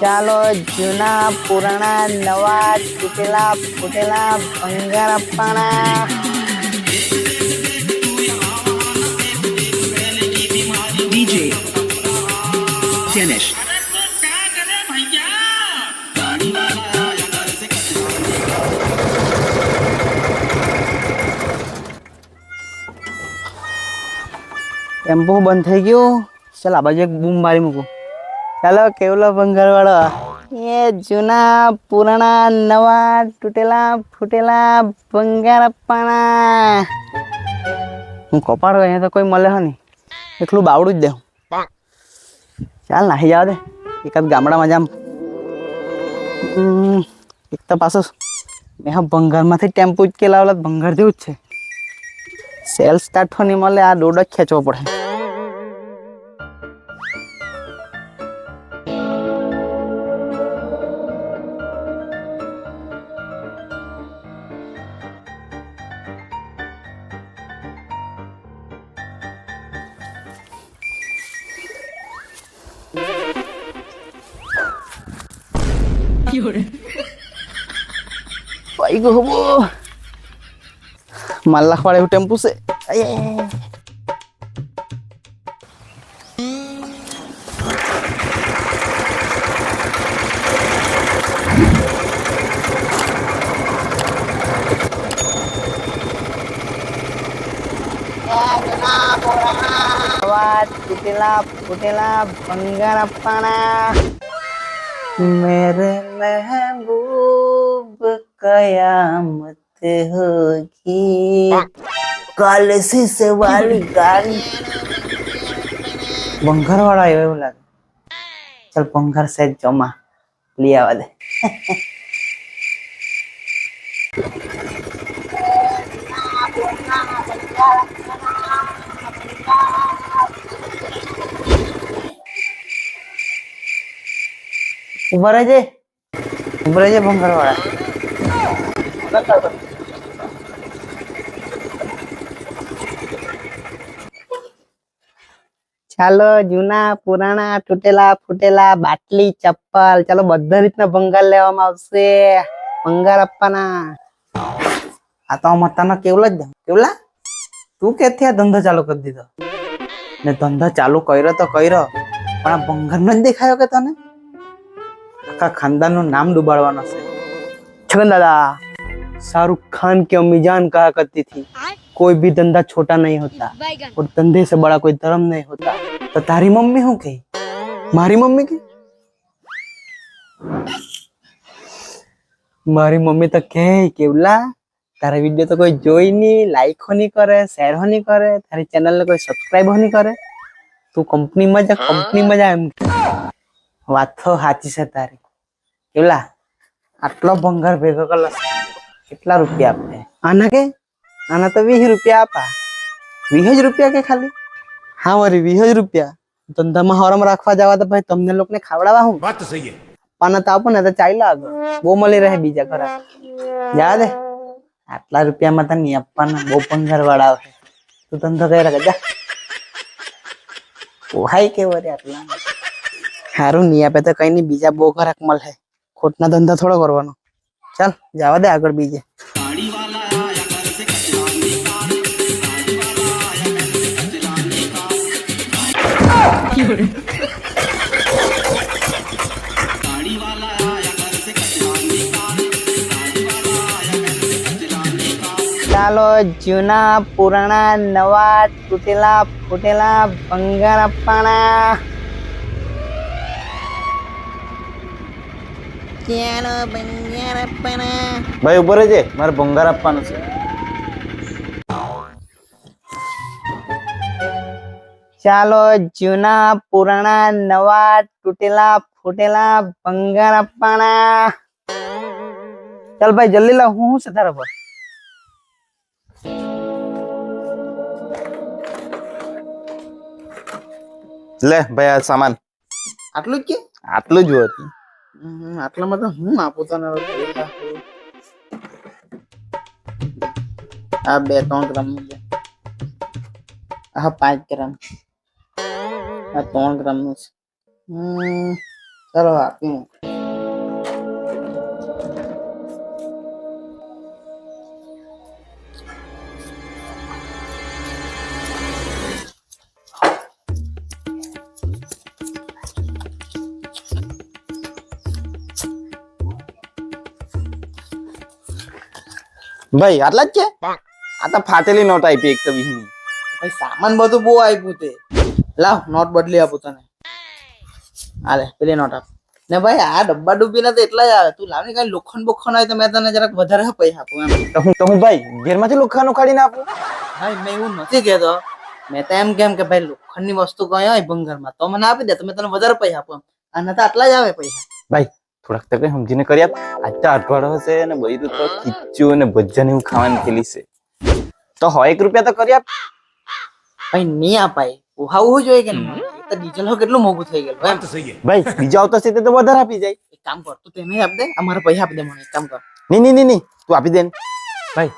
ચાલો જૂના પુરાણા નવા તૂટેલા ફૂટેલા ભંગાર આપવાના. DJ Dinesh. ટેમ્પો બંધ થઈ ગયો. ચાલ આ બાજુ એક બૂમ મારી મૂકું. ચાલો કેવલો ભંગાર વાળો એ જૂના પુરાણા નવા તૂટેલા ફૂટેલા ભંગાર આપવાના. હું કપાડો અહીંયા તો કોઈ મળે હો નહીં, એટલું બાવડું જ દે. ચાલ નાહી જવા દે એકાદ ગામડામાં જામ. એક તો પાછો મેં હા ભંગારમાંથી ટેમ્પો જ કે લાવેલા ભંગાર જેવું જ છે. સેલ સ્ટાર્ટ થવાની મળે આ દોડ જ ખેંચવો પડે. Baik gue bu, malah pada tempo से. Putila putila भंगार अपना. मेरे महबूब कयामत होगी कल से सवाली गाड़ी. भंगार वाला આવ્યો એવું લાગે. ચલ ભંગાર સેજ જમા લઈ આવવા દે. ઉભા રહેજે ભંગાર વાળા. ચાલો જૂના પુરાણા તૂટેલા ફૂટેલા બાટલી ચપ્પલ ચાલો બધા રીતના ભંગાર લેવામાં આવશે. ભંગાર આપવાના. આ તો મતાનો કેવલા જ કેવલા તું કેથી આ ધંધો ચાલુ કરી દીધો ને? ધંધો ચાલુ કર્યો તો કર્યો પણ આ ભંગાર નો જ દેખાયો કે તને? આખા ખાનદાન નું નામ ડુબાડવાનો છે. छगन दादा, शाहरुख खान की अम्मी जान कहा करती थी कोई भी धंधा छोटा नहीं होता और धंधे से बड़ा कोई धर्म नहीं होता. तो तारी मम्मी हूँ कही मारी मम्मी की मारी मम्मी तो कहे केवला तारा वीडियो तो कोई जोई नहीं, लाइक हो नहीं करे, शेयर हो नहीं करे, तारी चैनल ने कोई सब्सक्राइब हो नहीं करे. तू कंपनी में जा एम વાત તો સાચી છે તારી. કેવલા આટલો ભંગાર ભેગો કરલો કેટલા રૂપિયા આપે? આના તો 20 રૂપિયા આપા. 20 રૂપિયા કે ખાલી? હા મારી 20 રૂપિયા. ધંધામાં હરમ રાખવા જવા તો ભાઈ તમને લોકોને ખાવડાવવા હું વાત સહી છે. પાના તો આપો ને તો ચાલ્યા આગળ બહુ મળી રહે બીજા ઘરે. જા દે આટલા રૂપિયામાં તો નહીં આપવાના. બહુ ભંગાર વાળા આવે. તું ધંધો કરી રાખ જા. ઓહાઈ કેવો રે આટલા સારું નહીં આપે તો કઈ નહીં બીજા બહુ ઘરાક મળે. ખોટના ધંધા થોડો કરવાનો. ચાલ જવા દે આગળ બીજે. ચાલો જૂના પુરાણા નવા તૂટેલા ફૂટેલા ભંગાર આપવાના. ભાઈ ઉભો રહેજે, મારે ભંગાર આપવાનું છે. ચાલો જૂના પુરાણા નવા તૂટેલા ફૂટેલા ભંગાર આપવાના. ચાલ ભાઈ જલ્દી લાવ. હું છે તારા પર? લે ભાઈ આ સામાન આટલું જ કે? આટલું જ હોય. આટલામાં તો હું આપું તને. આ 2-3 ગ્રામ નું છે. આ 5 ગ્રામ. આ 3 ગ્રામ નું છે. ચલો આપી ભાઈ આટલા જ છે આ તો ફાટેલી નોટ આપી એક તો 20 ની. ભાઈ સામાન બધું બહુ આપ્યું તે લાવ નોટ બદલી આપું તને હાલે પેલી નોટ આપ ને ભાઈ આ ડબ્બા ડુબ્બી ના તો એટલા જ આવે તું લાવ ને કઈ લોખંડ બોખંડ હોય તો મેં તને જરાક વધારે પૈસા આપું એમ તો હું ભાઈ ઘેરમાંથી લોખાનું કાઢીને આપું. ભાઈ મેં એવું નથી કહેતો મેં તો એમ કેમ કે ભાઈ લોખંડની વસ્તુ કઈ હોય ભંગારમાં તો મને આપી દે તો મેં તને વધારે પૈસા આપું એમ આના તો આટલા જ આવે પૈસા ભાઈ થોડાક તો કઈ સમજીને કરી આપ. આજ તો અઠવાડો હશે અને બધું તો ખીચ્યું અને ભજીયાને એવું ખાવાની થેલી છે તો 100 રૂપિયા તો કરી આપ. ભાઈ નહીં અપાય ઉહાવું જોઈએ કે નહીં એક તો ડીઝલ કેટલું મોંઘું થઈ ગયેલું એમ ભાઈ બીજા આવતા છે તે તો વધારે આપી જાય. એક કામ કર તું તેને આપ દે અમારા પૈસા આપી દે મને એક કામ કર નહીં તું આપી દે ને. ભાઈ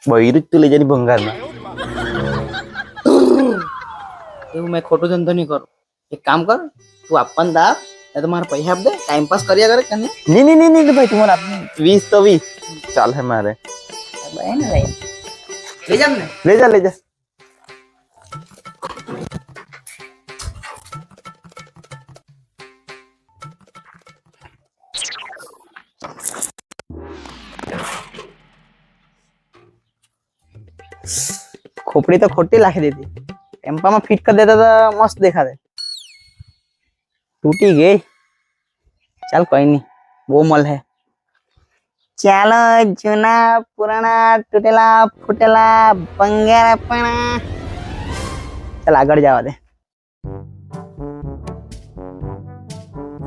બૈરું જ તું લઈ જાય ભંગારમાં. એવું મેં ખોટું ધંધો નહીં કરું એક કામ કર તું આપવાનું દાપ એ તો મારા પૈસા આપ દે ટાઈમ પાસ કર્યા કરે કે નહીં નહીં ભાઈ તું મને આપ 20 તો 20 ચાલે મારે. ભાઈ ને ભાઈ લઈ જામ ને લઈ જા खोपड़ी तो खोटी लाखी देती टेम्पा में फिट कर देता तो मस्त देखा दे टूटी गई चल कोई नहीं वो मल है चलो जूना पुराना टूटेला फूटेला बंगारा पड़ा चल આગળ જવા દે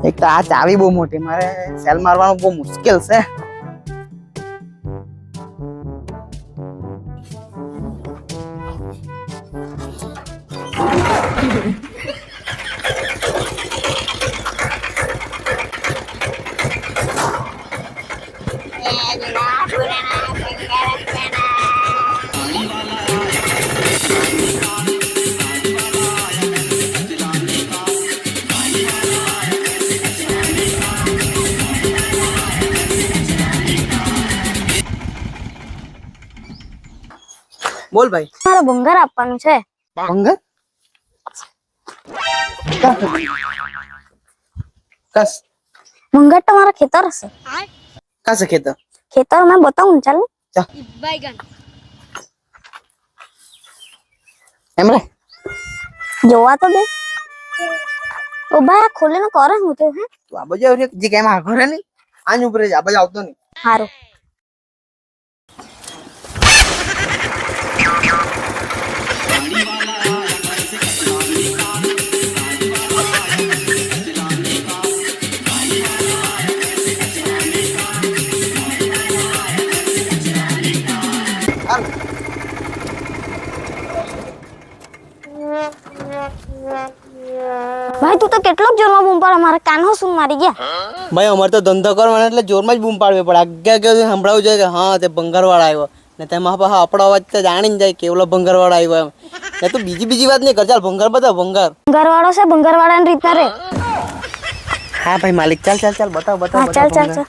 એક તો આ ચાવી બહુ મોટી મારે સેલ મારવાનું બહુ મુશ્કેલ છે બોલ ભાઈ મારે ભંગાર આપવાનું છે ભંગાર કસ ભંગાર તો મારા ખેતર હશે કાસે ખેતર ખેતર મેં બતાવું ને ચાલ એમ રે જોવા તો દે ઓ ભાઈ આ ખોલીને કરે હું તો હે તું આ બાજુ આવી જે કેમ આ ઘરે નહીં આજ ઉપર જ આ બાજુ આવતો નહીં હારું ભાઈ તું તો કેટલોક જોરમાં બૂમ પાડે મારા કાનો સુન મારી ગયા ભાઈ અમારે તો ધંધો કરવાનો એટલે જોરમાં જ બૂમ પાડવી પડે આગ્યા કે સંભળાવવું જોઈએ કે હા તે ભંગારવાળા આવ્યો ને તેમાં પાછા આપણો અવાજ તો જાણી જ જાય કેવલો ભંગારવાળા આવ્યો એમ ને તું બીજી વાત નહીં કર ચાલ ભંગાર બતાવ ભંગાર ભંગારવાળો છે ભંગારવાળાની રીતના રે હા ભાઈ માલિક ચાલ બતાવ હા ચાલ ચાલ ચાલ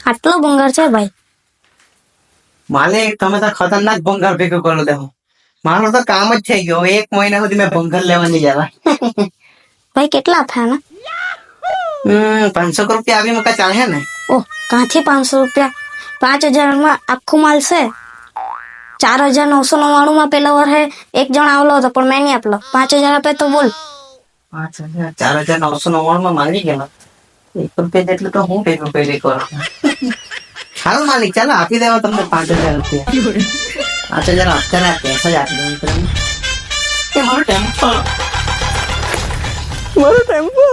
આટલો ભંગાર છે ભાઈ માલિક તમે તો ખતરનાક ભંગાર ભેગો કરો દેહો મારું તો કામ જ થઈ ગયો 1 મહિના સુધી મેં ભંગાર લેવા નહીં જવા ભાઈ કેટલા થયા 500 રૂપિયા આવી મૂકા ચાલે ને ઓહ કાંથી 500 રૂપિયા 5000 માં આખું માલ છે 4999 માં પેલો વર હે એક જણ આવલો હતો પણ મેં નહીં આપલો 5000 આપે તો બોલ 4999 માં માંગી ગયેલા 1 રૂપિયા જેટલું તો હું ભેગું કરી કરું હાલ માલિક ચાલો આપી દેવા તમને 5000 રૂપિયા 5000 આપતા ના પૈસા જ આપી દઉં તમને એ મારો ટેમ્પો મારો ટેમ્પો